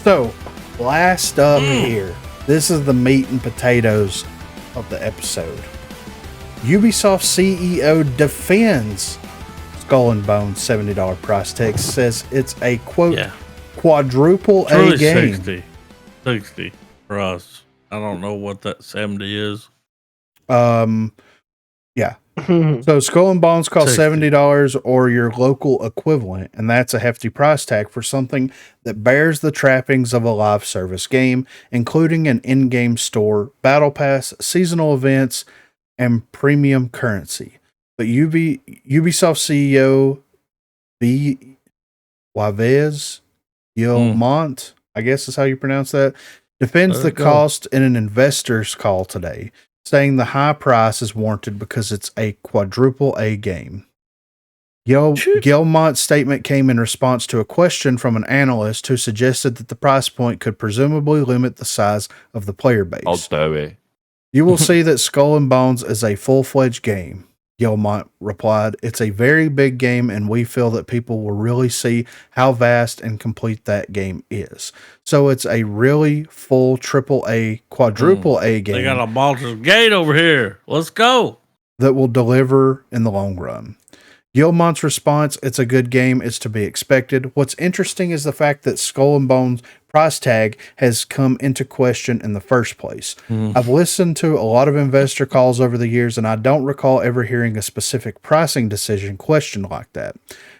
So, last up here, this is the meat and potatoes of the episode. Ubisoft CEO defends Skull and Bones $70 price tag, says it's a quote quadruple A game. 60 for us. I don't know what that 70 is. Yeah. So Skull and Bones cost 60. $70 or your local equivalent, and that's a hefty price tag for something that bears the trappings of a live service game, including an in-game store, battle pass, seasonal events, and premium currency. But Ubisoft CEO Yves Guillemot, I guess is how you pronounce that, defends the cost in an investor's call today, saying the high price is warranted because it's a quadruple A game. Guillemot's statement came in response to a question from an analyst who suggested that the price point could presumably limit the size of the player base. I'll do it. You will see that Skull and Bones is a full-fledged game, Guillemot replied. It's a very big game, and we feel that people will really see how vast and complete that game is. So it's a really full triple A, quadruple A game. They got a Baldur's Gate over here. Let's go. That will deliver in the long run. Guillemot's response, it's a good game, it's to be expected. What's interesting is the fact that Skull and Bones price tag has come into question in the first place. I've listened to a lot of investor calls over the years, and I don't recall ever hearing a specific pricing decision questioned like that.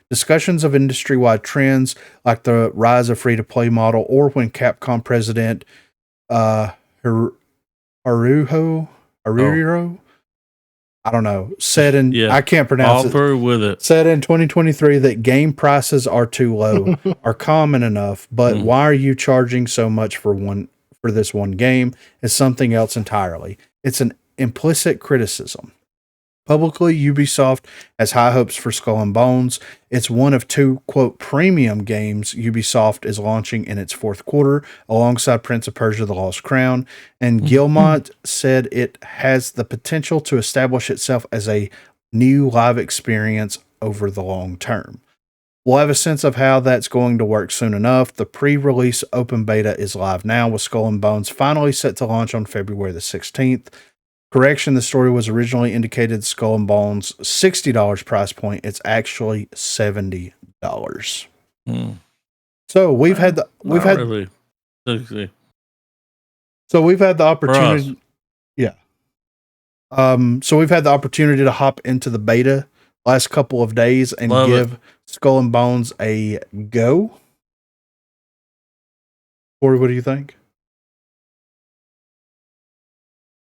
Discussions of industry-wide trends, like the rise of free-to-play model, or when Capcom president Haruhiro, I don't know, said in, I can't pronounce all through with it. Said in 2023 that game prices are too low, are common enough, but why are you charging so much for this one game? Is something else entirely. It's an implicit criticism. Publicly, Ubisoft has high hopes for Skull and Bones. It's one of two, quote, premium games Ubisoft is launching in its fourth quarter, alongside Prince of Persia: The Lost Crown. And Guillemot said it has the potential to establish itself as a new live experience over the long term. We'll have a sense of how that's going to work soon enough. The pre-release open beta is live now, with Skull and Bones finally set to launch on February the 16th. Correction, the story was originally indicated Skull and Bones $60 price point. It's actually $70. So we've had the opportunity. Yeah. So we've had the opportunity to hop into the beta last couple of days and give Skull and Bones a go. Corey, what do you think?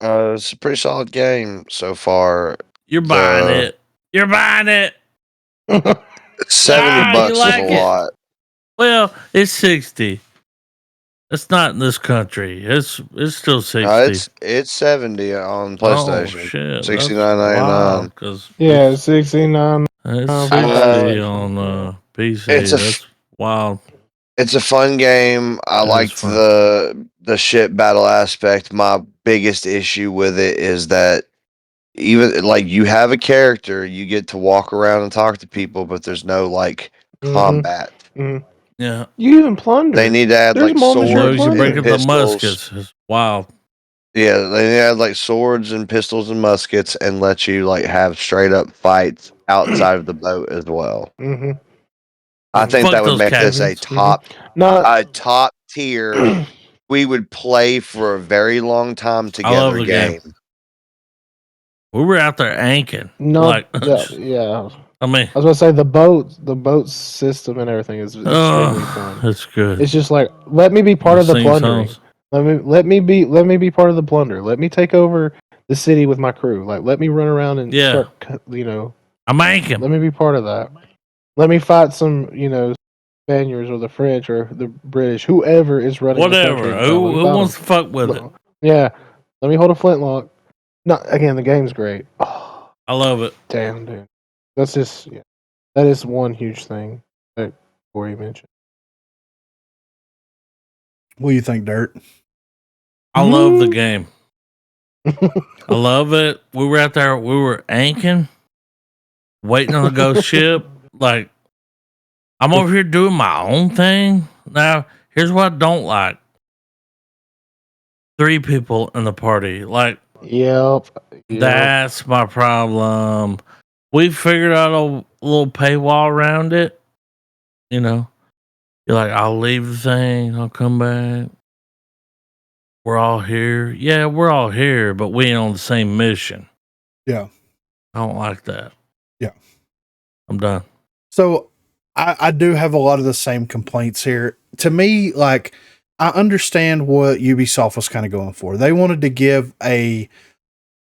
It's a pretty solid game so far. You're buying it. You're buying it. $70 is a lot. Well, it's 60. It's not in this country. It's still 60. It's 70 on PlayStation. Oh, shit. $69.99. Yeah, $69. It's 60 on PC. That's wild. It's a fun game. I liked the shit battle aspect. My biggest issue with it is that even like you have a character, you get to walk around and talk to people, but there's no like combat. Yeah, you even plunder. They need to add like swords and pistols. Muskets. It's wild. Yeah, they need to add like swords and pistols and muskets and let you like have straight up fights outside of the boat as well. I think that would make this a top tier. We would play for a very long time together game. We were out there anking. Yeah. I mean, I was gonna say the boat system and everything is extremely fun. It's good. It's just like, let me be part of the plundering. Let me be part of the plunder. Let me take over the city with my crew. Like, let me run around and start, I'm anking. Let me be part of that. Let me fight some, Spaniards or the French or the British, whoever is running. Whatever. The who wants to fuck with it? Yeah. Let me hold a flintlock. No, again, the game's great. Oh, I love it. Damn, dude. That's just that is one huge thing that Corey mentioned. What do you think, Dirt? I love the game. I love it. We were out there. We were anking, waiting on the ghost ship. Like, I'm over here doing my own thing. Now, Here's what I don't like: 3 people in the party. Like, Yep. that's my problem. We figured out a little paywall around it. You know, you're like, I'll leave the thing, I'll come back. We're all here. Yeah, we're all here, but we ain't on the same mission. Yeah. I don't like that. Yeah. I'm done. So I do have a lot of the same complaints here. To me, like, I understand what Ubisoft was kind of going for. They wanted to give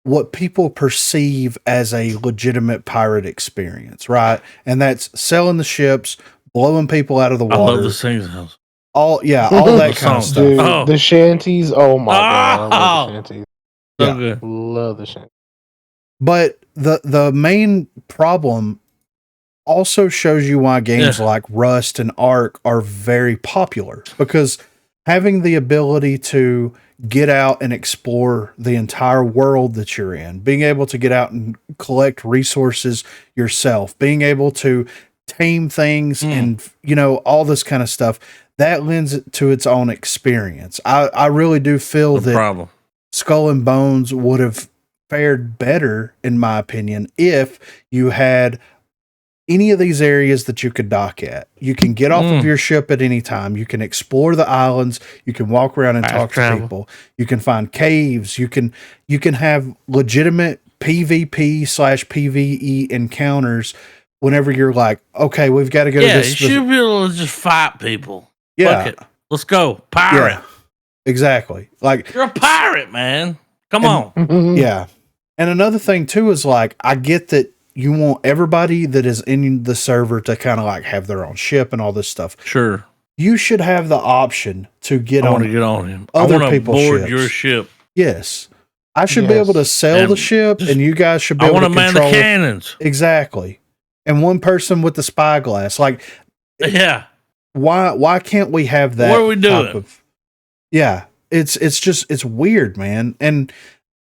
what people perceive as a legitimate pirate experience, right? And that's selling the ships, blowing people out of the water. I love the singing house. All that kind of stuff. Dude, the shanties. Oh my god, I love the shanties. So good. Love the shanties. But the main problem also shows you why games like Rust and Ark are very popular, because having the ability to get out and explore the entire world that you're in, being able to get out and collect resources yourself, being able to tame things and, all this kind of stuff, that lends it to its own experience. I really do feel that Skull and Bones would have fared better, in my opinion, if you had any of these areas that you could dock at. You can get off of your ship at any time. You can explore the islands. You can walk around and talk to people. You can find caves. You can have legitimate PvP/PvE encounters whenever you're like, okay, we've got to go to this. You should be able to just fight people. Yeah. Fuck it. Let's go. Pirate. Yeah, exactly. Like, you're a pirate, man. Come on. Yeah. And another thing too is, like, I get that you want everybody that is in the server to kind of like have their own ship and all this stuff. Sure. You should have the option to get on him. Other people's board ships. Your ship. Yes. I should be able to sell the ship, and you guys should be able to control man the cannons. Exactly. And one person with the spyglass. Like, why can't we have that? What are we doing? It's weird, man. And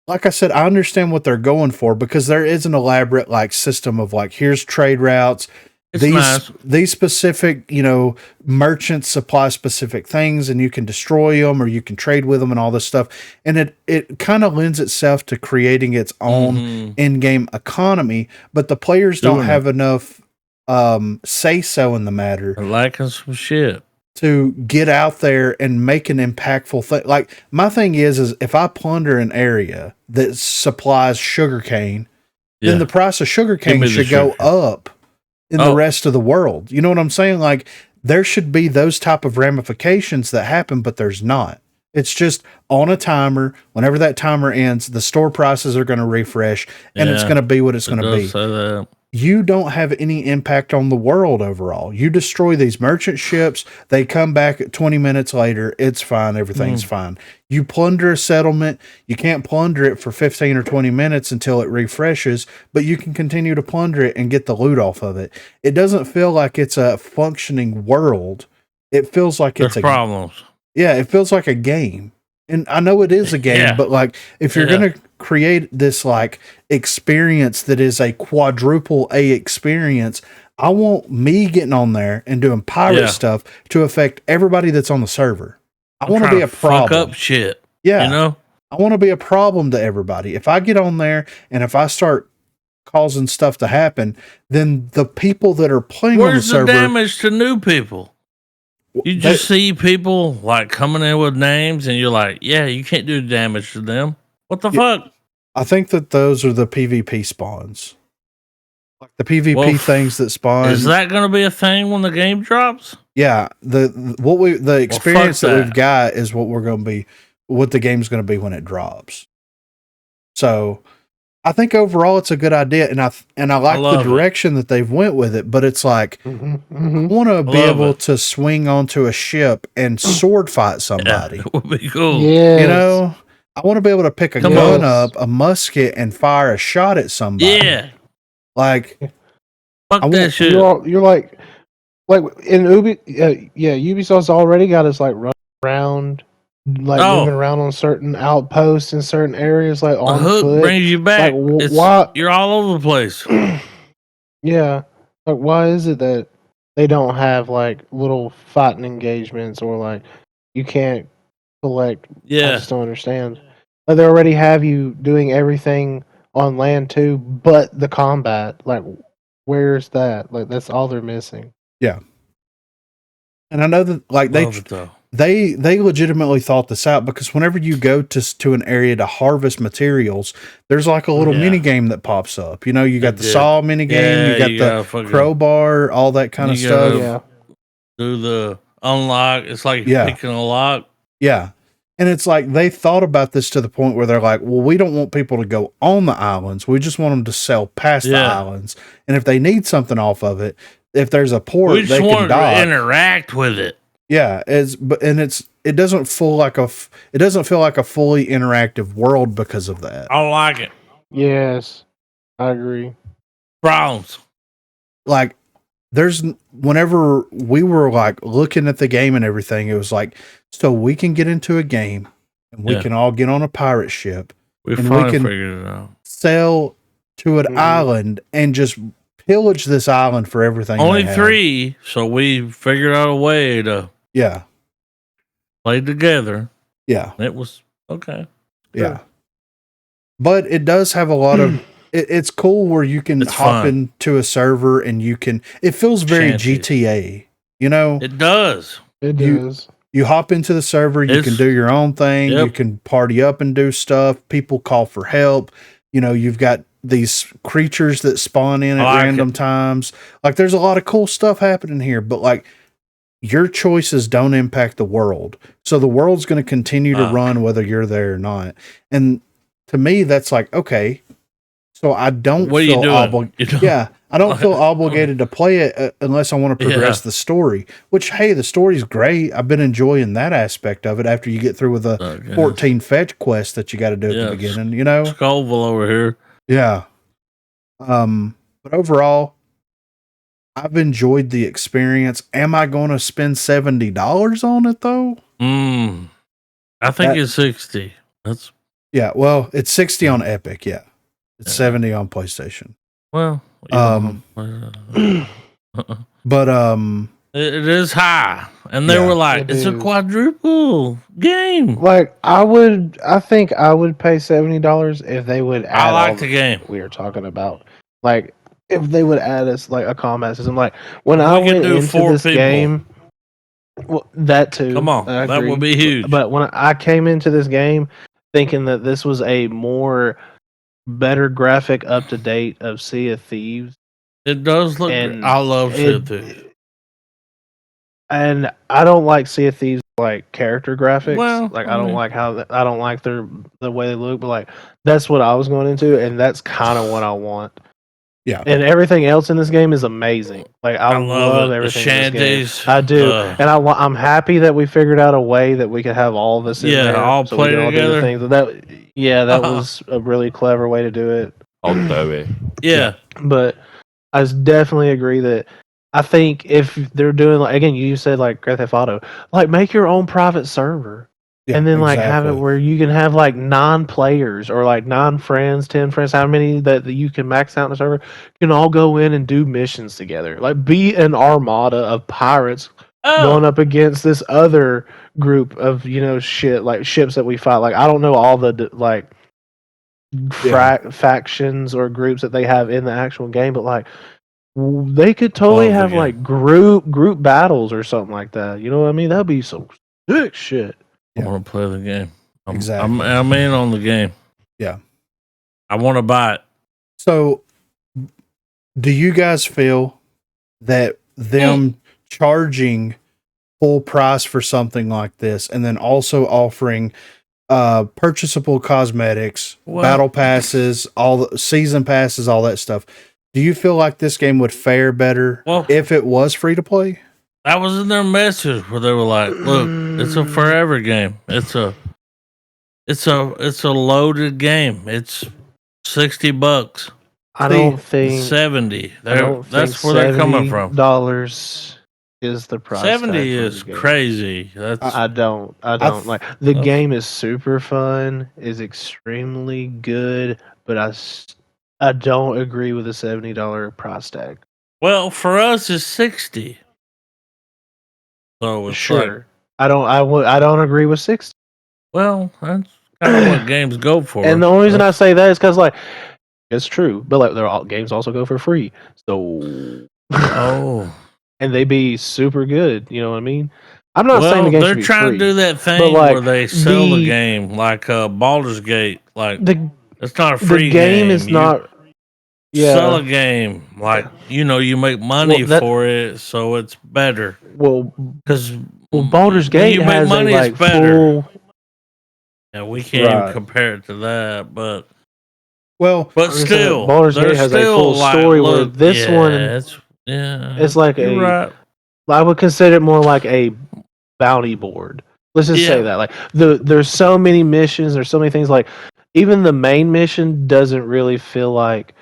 like I said, I understand what they're going for, because there is an elaborate like system of like, here's trade routes. These specific, merchants supply specific things, and you can destroy them or you can trade with them and all this stuff. And it kind of lends itself to creating its own in-game economy, but the players don't have enough say so in the matter. Liking some shit to get out there and make an impactful thing. Like, my thing is if I plunder an area that supplies sugarcane, then the price of sugarcane should go up in the rest of the world. You know what I'm saying? Like, there should be those type of ramifications that happen, but there's not. It's just on a timer. Whenever that timer ends, the store prices are going to refresh, and it's going to be what it's going to be. Say that. You don't have any impact on the world overall. You destroy these merchant ships, they come back 20 minutes later, it's fine, everything's fine. You plunder a settlement, you can't plunder it for 15 or 20 minutes until it refreshes, but you can continue to plunder it and get the loot off of it. It doesn't feel like it's a functioning world. It feels like it's problems. Yeah, it feels like a game. And I know it is a game, but like, if you're going to create this like experience that is a quadruple A experience, I want me getting on there and doing pirate stuff to affect everybody that's on the server. I want to be a problem. Fuck up shit. Yeah. I want to be a problem to everybody. If I get on there and if I start causing stuff to happen, then the people that are playing on the server. Where's the damage to new people? You just see people like coming in with names, and you're like, yeah, you can't do damage to them. What the fuck? I think that those are the PvP spawns. Like the PvP things that spawn. Is that going to be a thing when the game drops? Yeah. The experience that we've got is what the game's going to be when it drops. So I think overall it's a good idea, and I like the direction that they've went with it, but it's like, I want to be able to swing onto a ship and sword fight somebody. It would be cool. Yes. I want to be able to pick a gun up, a musket, and fire a shot at somebody. Yeah. Like, fuck that shit. You're like in Ubisoft's already got us like running around, like moving around on certain outposts in certain areas, like on hook foot. Brings you back. Like, why? You're all over the place. Yeah. Like, why is it that they don't have like little fighting engagements or like you can't collect. I Yeah. just don't understand. Like they already have you doing everything on land too, but the combat. Like, where's that? Like that's all they're missing. Yeah. And I know that like Love it though. they legitimately thought this out, because whenever you go to an area to harvest materials, there's like a little Yeah. mini game that pops up. You know, you got They the did. saw mini game, Yeah, you got the fucking crowbar, all that kind of You stuff. gotta- do the unlock. It's like Yeah. picking a lock. Yeah. And it's like they thought about this to the point where they're like, well, we don't want people to go on the islands. We just want them to sell past the Yeah. islands. And if they need something off of it, if there's a We port, just they can wanted to dock. interact with it. Yeah, it doesn't feel like a fully interactive world because of that. I like it. Yes, I agree. Problems. Like whenever we were like looking at the game and everything, it was like, so we can get into a game and we Yeah. can all get on a pirate ship, We and finally we can figured it out. sail to an Mhm. island and just pillage this island for everything. Only they have. 3, so we figured out a way to Yeah, play together. yeah, It was okay. yeah. But it does have a lot of. It's cool where you can It's hop fun. into a server and you can. It feels very Shanties. GTA. You know, It does. It You- does. you hop into the server, you It's- can do your own thing, Yep. you can party up and do stuff. People call for help. You know, you've got these creatures that spawn in at I like random times. Like, there's a lot of cool stuff happening here, but like, your choices don't impact the world. So the world's going to continue to run whether you're there or not. And to me, that's like, okay, so I don't What are you feel doing? obligated. Yeah, I don't feel obligated to play it unless I want to progress the story. Which, hey, the story's great. I've been enjoying that aspect of it after you get through with the Okay. 14 fetch quests that you got to do at Yeah. the beginning, you know? Scoville over here. Yeah. But overall, I've enjoyed the experience. Am I going to spend $70 on it though? I think it's 60. That's Yeah, well, it's 60 on Epic, yeah. It's 70 on PlayStation. well. But It is high, and they Yeah, were like, it "It's a is. quadruple game." Like I think I would pay $70 if they would add I all like the game. we were talking about. Like if they would add us like a combat system. Like when If I we could went do into 4 this people. game, well, that too. Come on, I that agree. would be huge. But when I came into this game thinking that this was a more better graphic up to date of Sea of Thieves, It does look. and I love Sea of it- Thieves. and I don't like Sea of Thieves like character graphics. Well, like I I don't mean- like how I don't like the way they look. But like that's what I was going into, and that's kind of what I want. yeah. And everything else in this game is amazing. Like I love it. The everything in this shanties. game. I do, the- and I'm happy that we figured out a way that we could have all of us in Yeah, there, all so play we can all do together. the things. That was a really clever way to do it. I'll do it. yeah. But I definitely agree that I think if they're doing like again, you said like Grand Theft Auto, like make your own private server. Yeah, And then like have it exactly. where you can have like 9 players or like 9 friends, 10 friends, how many that you can max out in the server, you can all go in and do missions together. Like be an armada of pirates going up against this other group of, shit like ships that we fight. Like I don't know all the like factions or groups that they have in the actual game, but like they could totally Love the have game. like group battles or something like that. You know what I mean? That'd be some sick shit. I want to play the game. Exactly. I'm in on the game. Yeah. I want to buy it. So, do you guys feel that them charging full price for something like this and then also offering purchasable cosmetics, Well- battle passes, all the season passes, all that stuff, do you feel like this game would fare better Well- if it was free to play? That was in their message where they were like, "Look, it's a forever game. It's a loaded game. It's $60. I don't think 70. I don't That's think where they're coming from. $70 is the price. 70 tag for is the game. crazy. That's I don't like the game is super fun, is extremely good, but I don't agree with the $70 price tag. well, for us it's 60. So it's Sure. like, I don't agree with 60. well, that's kind of what games go for. And the only reason I say that is because, like, it's true, but like, games also go for free. So, oh, and they be super good. You know what I mean? I'm not saying the well, game they're should be trying free, to do that but thing like where they sell the game like Baldur's Gate. Like, the it's not a the free game is You not. sell a Yeah. game, like, you make money Well, that for it, so it's better. well, Because Baldur's when Gate you make has a money, it's like better. full. Yeah, we can't even Right. compare it to that, but Well, still, Baldur's there's Gate has a still full like, story where look, this one it's like you're right. I would consider it more like a bounty board. Let's just say that, like, there's so many missions, there's so many things, like even the main mission doesn't really feel like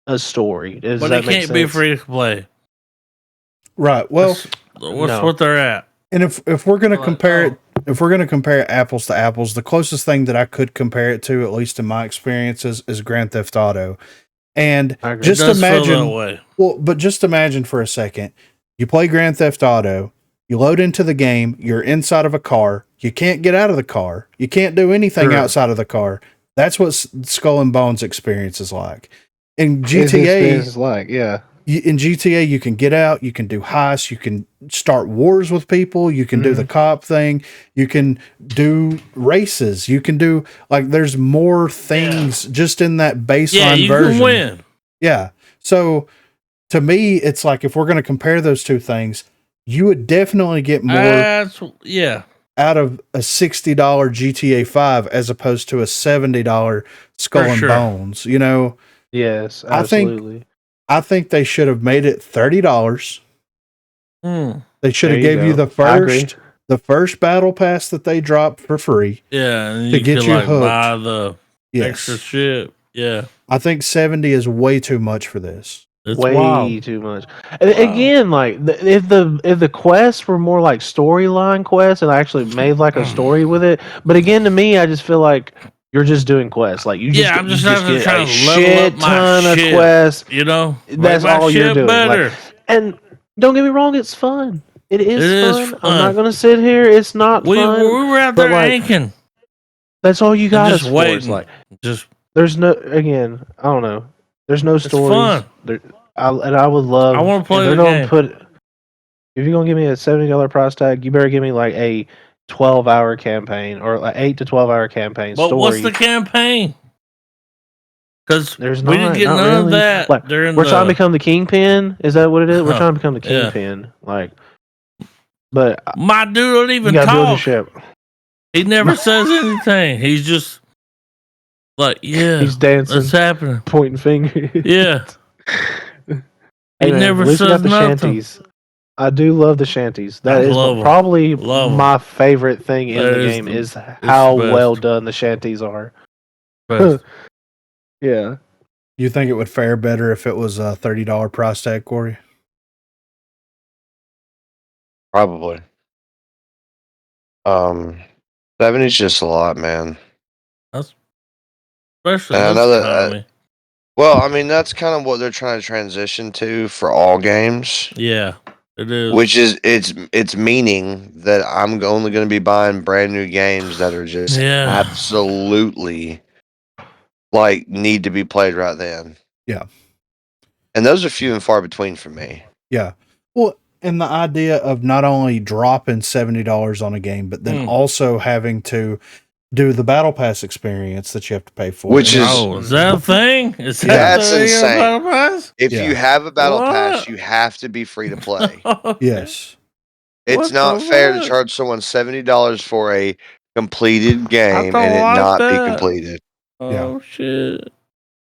a story. Does But that it make can't be sense? free to play. right. Well, That's No. what they're at. and if we're gonna Like, compare it, if we're gonna compare apples to apples, the closest thing that I could compare it to, at least in my experiences, is Grand Theft Auto. And I agree. It just does feel that imagine, way. well, but just imagine for a second, you play Grand Theft Auto, you load into the game, you're inside of a car, you can't get out of the car, you can't do anything Sure. outside of the car. That's what Skull and Bones experience is like. In His GTA, experience is like, yeah. in GTA, you can get out, you can do heists, you can start wars with people, you can do the cop thing, you can do races, you can do, like, there's more things just in that baseline You version. can win. Yeah. So to me, it's like, if we're going to compare those two things, you would definitely get more out of a $60 GTA 5 as opposed to a $70 Skull and Bones. You know, Yes, absolutely. I think they should have made it $30. They should have gave you go. the first battle pass that they dropped for free. Yeah, and to you get can you like hooked. buy the Yes. extra shit. Yeah, I think 70 is way too much for this. it's way wild. too much. And again, like, if the quests were more like storyline quests and actually made like a story with it, but again, to me, I just feel like you're just doing quests. Like, you just I'm just you out there get trying a to level up shit my ton of shit, quests. You know, That's make my all you're shit doing. better. Like, and don't get me wrong, it's fun. It is fun. I'm not fun. gonna sit here. It's not We fun. were out but, there like, anking, that's all you got and us just for. It's waiting. like, Just there's no, again, I don't know. There's no stories. fun. I would love. I want to play if they're the gonna game. put. If you're gonna give me a $70 price tag, you better give me like a 12-hour campaign or like 8 to 12-hour campaign But story. what's the campaign? Because There's we didn't get not none really. of that. Like, we're trying to become the kingpin. Is that what it is? We're trying to become the Yeah. kingpin. Like, but My dude don't you even gotta build your talk. ship. He never says anything. He's just like, yeah, He's dancing, it's happening. pointing fingers. Yeah. Hey, He man, never at least we got says the nothing. shanties. I do love the shanties. That I is love 'em. probably Love 'em. my favorite thing in That the is game the- is how the best. well done the shanties are. Best. Yeah. You think it would fare better if it was a $30 price tag, Corey? Probably. 70's just a lot, man. Especially And I this know that, economy. well, I mean, that's kind of what they're trying to transition to for all games. Yeah, it is. Which is it's meaning that I'm only going to be buying brand new games that are just absolutely like need to be played right then. Yeah. And those are few and far between for me. Yeah. Well, and the idea of not only dropping $70 on a game, but then also having to do the battle pass experience that you have to pay for. Which is that a thing? Is that that's the insane. Battle Pass? If you have a battle pass, you have to be free to play. Yes. It's not fair to charge someone $70 for a completed game and it not be completed. Oh shit.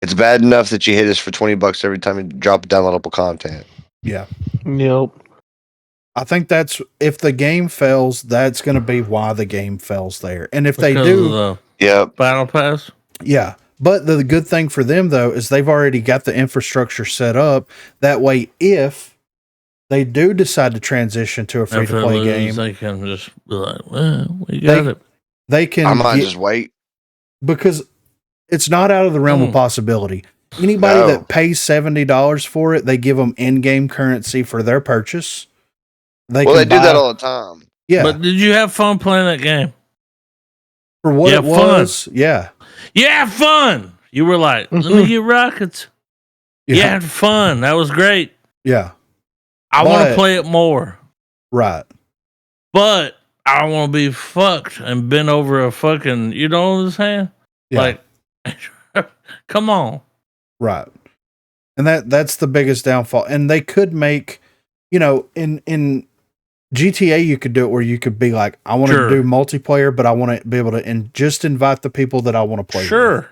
It's bad enough that you hit us for $20 every time you drop downloadable content. Yeah. Yep. I think that's, if the game fails, that's going to be why the game fails there. And if they Because do, of the Battle Pass. Yeah. But the good thing for them, though, is they've already got the infrastructure set up. That way, if they do decide to transition to a free-to-play game, they can just be like, well, we got it. They can. I might just wait. Because it's not out of the realm of possibility. Anybody that pays $70 for it, they give them in-game currency for their purchase. they Well, can they do that buy- all the time. Yeah, But did you have fun playing that game? for what Yeah, it was. Yeah, You had fun. You were like, let me get rockets. You yeah, had fun. That was great. yeah. I want But- to play it more. Right. But I don't want to be fucked and bent over a fucking, you know what I'm saying? Yeah. Like, come on. Right. And that's the biggest downfall. And they could make, in GTA you could do it where you could be like, I want Sure. to do multiplayer, but I want to be able to just invite the people that I want to play with. Sure.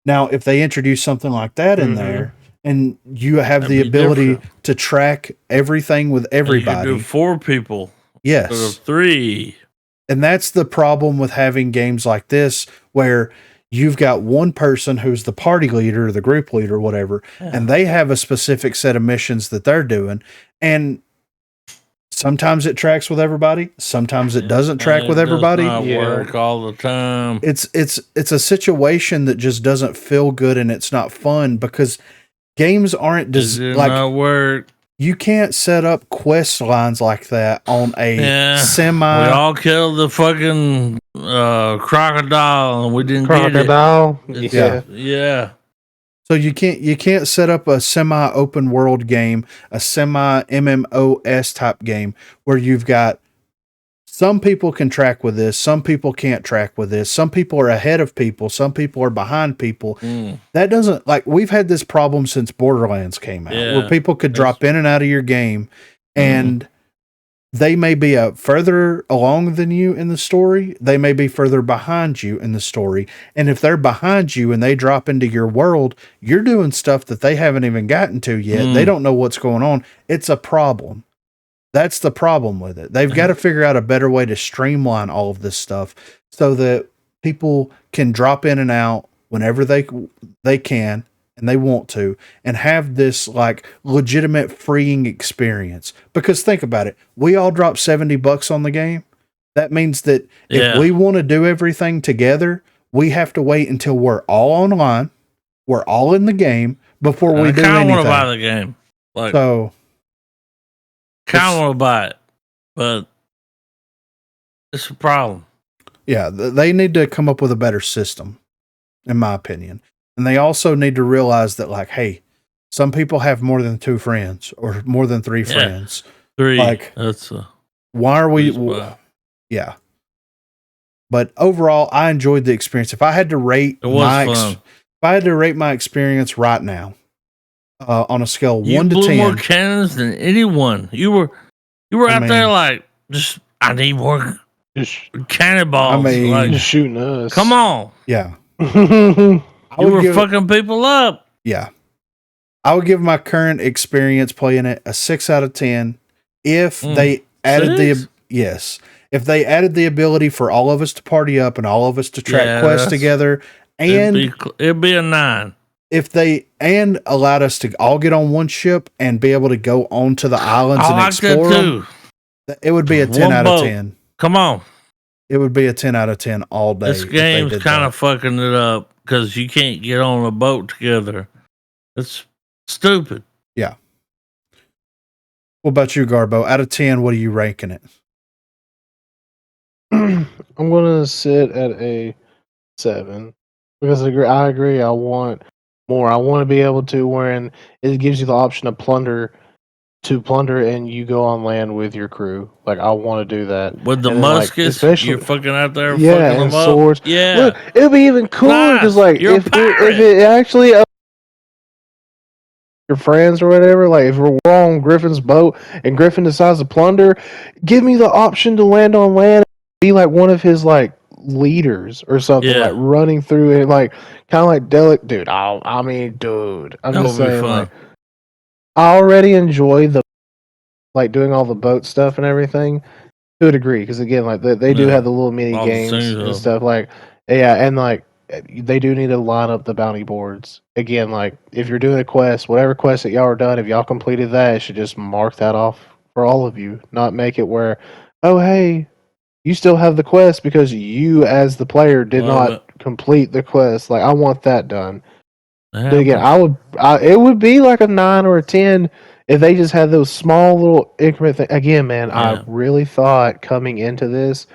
Now, if they introduce something like that in there, and you have That'd the be ability different. to track everything with You could everybody, do 4 people yes. instead of 3. And that's the problem with having games like this, where you've got one person who's the party leader or the group leader, whatever, and they have a specific set of missions that they're doing. And sometimes it tracks with everybody. Sometimes it doesn't track with everybody. It does not work all the time. It's a situation that just doesn't feel good, and it's not fun because games aren't Does not work. you can't set up quest lines like that on a semi. We all killed the fucking crocodile, and we didn't Crocodile. get it. Yeah. Yeah. So you can't set up a semi open world game, a semi MMOS type game where you've got some people can track with this, some people can't track with this, some people are ahead of people, some people are behind people. That doesn't, like, we've had this problem since Borderlands came out, where people could drop in and out of your game, and they may be further along than you in the story. They may be further behind you in the story. And if they're behind you and they drop into your world, you're doing stuff that they haven't even gotten to yet. They don't know what's going on. It's a problem. That's the problem with it. They've got to figure out a better way to streamline all of this stuff so that people can drop in and out whenever they can and they want to, and have this like legitimate freeing experience. Because think about it. We all dropped $70 on the game. That means that if we want to do everything together, we have to wait until we're all online, we're all in the game before we do anything. I want to buy the game. Like, so kind of want to buy it, but it's a problem. Yeah, they need to come up with a better system, in my opinion. And they also need to realize that, like, hey, some people have more than 2 friends or more than 3 friends. 3. Like, that's why are we? Yeah. But overall, I enjoyed the experience. If I had to rate if I had to rate my experience right now, on a scale of 1 to 10, you blew more cannons than anyone. You were out there like, just I need more cannonballs. Like, just shooting us. Come on. Yeah. You were fucking people up. Yeah. I would give my current experience playing it a 6 out of 10 if they added if they added the ability for all of us to party up and all of us to track quests together, and it'd be a 9. If they allowed us to all get on one ship and be able to go onto the islands and explore them, it would be a 10 out of 10. Come on. It would be a 10 out of 10 all day. This game's kind of fucking it up because you can't get on a boat together. It's stupid. Yeah. What about you, Garbo? Out of 10, what are you ranking it? I'm going to sit at a 7 because I agree. I want more. I want to be able to, wherein it gives you the option of plunder and you go on land with your crew. Like, I want to do that with the muskets. You're fucking out there, fucking and them swords. Up. Yeah, look, it would be even cooler because, like, if it actually your friends or whatever, like if we're on Griffin's boat and Griffin decides to plunder, give me the option to land on land and be like one of his like leaders or something, like running through it, like kind of like Delic. Dude, I'm just saying, like, I already enjoy the doing all the boat stuff and everything to a degree, because again, like they do have the little mini games and stuff, like and like they do need to line up the bounty boards again. Like, if you're doing a quest, whatever quest that y'all are done, if y'all completed that, it should just mark that off for all of you, not make it where, oh hey, you still have the quest because you as the player did not complete the quest. Like, I want that done. But again, it would be like a 9 or a 10 if they just had those small little increment thing again, man, Yeah. I really thought coming into this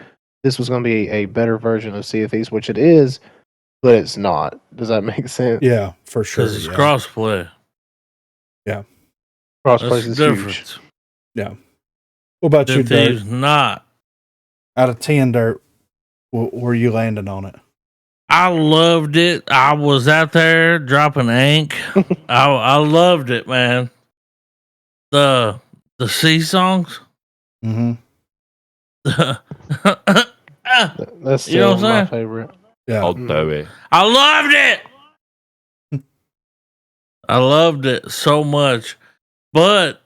was going to be a better version of Sea of Thieves, which it is, but it's not. Does that make sense? Yeah, for sure. Because it's Yeah. crossplay. Crossplay That's is the huge. difference. Yeah. What about you, The Dirt? Thieves not. Out of 10, Dirt, where you landing on it? I loved it. I was out there dropping ink. I loved it, man. The sea songs. Mm-hmm. That's You know still what I'm my saying? favorite. Yeah. I'll do it. I loved it. I loved it so much. But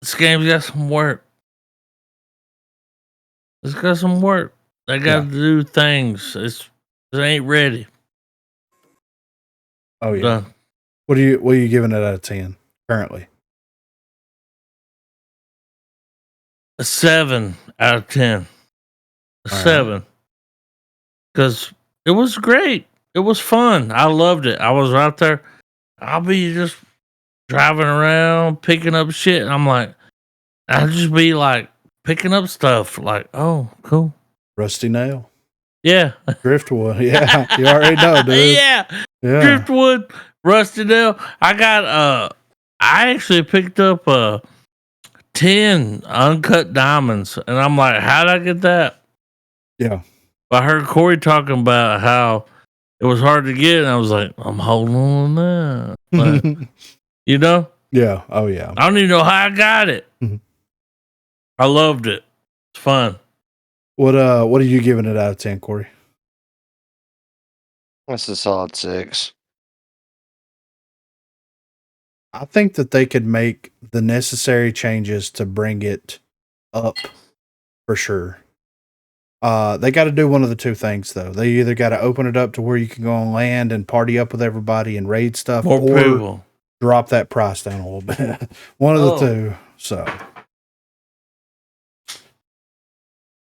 this game's got some work. It's got some work. They got to do things. It ain't ready. Oh yeah. Done. What are you giving it out of 10 currently? A 7 out of 10. A All right. 7. Because it was great. It was fun. I loved it. I was out there. I'll be just driving around, picking up shit. And I'm like, I'll just be like picking up stuff. Like, oh, cool. Rusty nail. Yeah. Driftwood. Yeah. You already know, dude. Yeah. Yeah. Driftwood, Rusty Nail. I got I actually picked up 10 uncut diamonds, and I'm like, how'd I get that? Yeah. I heard Corey talking about how it was hard to get, and I was like, I'm holding on to that. Like, you know? Yeah. Oh yeah. I don't even know how I got it. Mhm. I loved it. It's fun. What are you giving it out of 10, Corey? That's a solid 6. I think that they could make the necessary changes to bring it up for sure. They got to do one of the two things though. They either got to open it up to where you can go on land and party up with everybody and raid stuff, More or people. drop that price down a little bit. One of the two. So,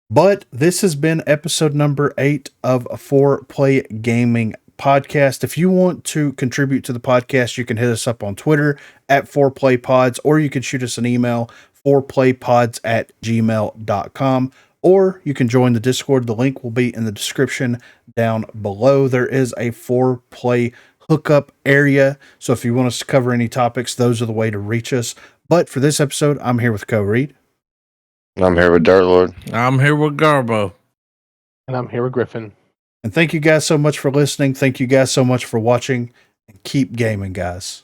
but this has been episode number 8 of 4Play Gaming Podcast. If you want to contribute to the podcast, you can hit us up on Twitter at 4playpods, or you can shoot us an email, 4playpods@gmail.com, or you can join the Discord. The link will be in the description down below. There is a 4Play hookup area, so if you want us to cover any topics, those are the way to reach us. But for this episode, I'm here with Co Reed. I'm here with Dirt Lord. I'm here with Garbo. And I'm here with Griffin. And thank you guys so much for listening. Thank you guys so much for watching. And keep gaming, guys.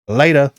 Later.